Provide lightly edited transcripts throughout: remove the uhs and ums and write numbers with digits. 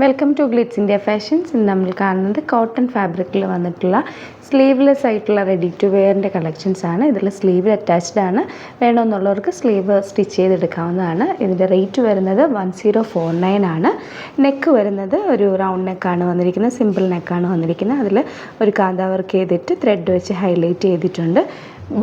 Welcome to Glitz India fashions. ഇന്ന് നമ്മൾ കാണുന്നത് കോട്ടൺ ഫാബ്രിക്കിൽ വന്നിട്ടുള്ള സ്ലീവ്ലെസ് ആയിട്ടുള്ള റെഡി ടു വെയറിൻ്റെ കളക്ഷൻസ് ആണ്. ഇതിൽ സ്ലീവ് അറ്റാച്ച്ഡ് ആണ്. വേണമെന്നുള്ളവർക്ക് സ്ലീവ് സ്റ്റിച്ച് ചെയ്തെടുക്കാവുന്നതാണ്. ഇതിൻ്റെ റേറ്റ് വരുന്നത് 1049 ആണ്. നെക്ക് വരുന്നത് ഒരു റൗണ്ട് നെക്കാണ് വന്നിരിക്കുന്നത്, സിമ്പിൾ നെക്കാണ് വന്നിരിക്കുന്നത്. അതിൽ ഒരു കാന്ത വർക്ക് ചെയ്തിട്ട് ത്രെഡ് വെച്ച് ഹൈലൈറ്റ് ചെയ്തിട്ടുണ്ട്.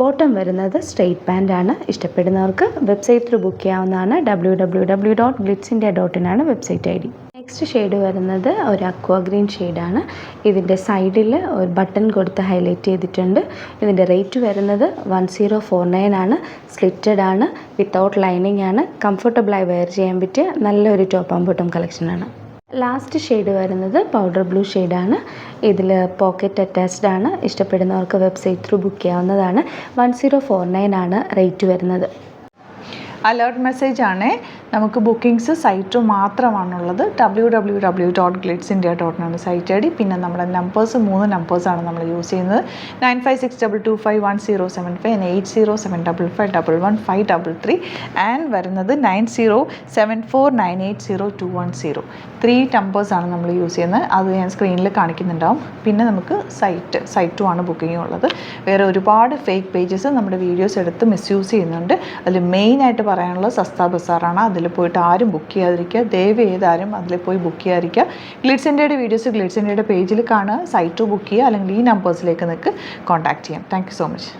ബോട്ടം വരുന്നത് സ്ട്രെയിറ്റ് പാൻ്റാണ്. ഇഷ്ടപ്പെടുന്നവർക്ക് വെബ്സൈറ്റ് ത്രൂ ബുക്ക് ചെയ്യാവുന്നതാണ്. www.glitzindia.in ആണ് വെബ്സൈറ്റ് ID. നെക്സ്റ്റ് ഷെയ്ഡ് വരുന്നത് ഒരു അക്വാ ഗ്രീൻ ഷെയ്ഡാണ്. ഇതിൻ്റെ സൈഡിൽ ഒരു ബട്ടൺ കൊടുത്ത് ഹൈലൈറ്റ് ചെയ്തിട്ടുണ്ട്. ഇതിൻ്റെ റേറ്റ് വരുന്നത് 1049 ആണ്. സ്ലിറ്റഡ് ആണ്, വിത്തൗട്ട് ലൈനിങ് ആണ്. കംഫർട്ടബിളായി വെയർ ചെയ്യാൻ പറ്റിയ നല്ലൊരു ടോപ്പ് ആൻഡ് ബോട്ടം കളക്ഷനാണ്. ലാസ്റ്റ് ഷെയ്ഡ് വരുന്നത് പൗഡർ ബ്ലൂ ഷെയ്ഡാണ്. ഇതിൽ പോക്കറ്റ് അറ്റാച്ച്ഡ് ആണ്. ഇഷ്ടപ്പെടുന്നവർക്ക് വെബ്സൈറ്റ് ത്രൂ ബുക്ക് ചെയ്യാവുന്നതാണ്. 1049 ആണ് റേറ്റ് വരുന്നത്. അലേർട്ട് മെസ്സേജ് ആണ്. നമുക്ക് ബുക്കിംഗ്സ് സൈറ്റ് മാത്രമാണുള്ളത്. www.glitzindia.in ആണ് സൈറ്റ് ID. പിന്നെ നമ്മുടെ നമ്പേഴ്സ് 3 നമ്പേഴ്സാണ് നമ്മൾ യൂസ് ചെയ്യുന്നത്. 9562251075 and 8075551533 ആൻഡ് വരുന്നത് 9074980210. 3 നമ്പേഴ്സാണ് നമ്മൾ യൂസ് ചെയ്യുന്നത്. അത് ഞാൻ സ്ക്രീനിൽ കാണിക്കുന്നുണ്ടാവും. പിന്നെ നമുക്ക് സൈറ്റും ആണ് ബുക്കിംഗ് ഉള്ളത്. വേറെ ഒരുപാട് ഫേക്ക് പേജസ് നമ്മുടെ വീഡിയോസ് എടുത്ത് മിസ്യൂസ് ചെയ്യുന്നുണ്ട്. അതിൽ മെയിനായിട്ട് പറയാനുള്ളത് സസ്ത ബസാറാണ്. അതിൽ പോയിട്ട് ആരും ബുക്ക് ചെയ്യാതിരിക്കുക. ദയവ് ചെയ്താരും അതിൽ പോയി ബുക്ക് ചെയ്യാതിരിക്കുക. ഗ്ലിറ്റ്സ് ഇന്ത്യയുടെ വീഡിയോസ് ഗ്ലിറ്റ്സ് ഇന്ത്യയുടെ പേജിൽ കാണുക, സൈറ്റ് ബുക്ക് ചെയ്യുക, അല്ലെങ്കിൽ ഈ നമ്പേഴ്സിലേക്ക് നിങ്ങൾക്ക് കോൺടാക്ട് ചെയ്യാം. Thank you so much.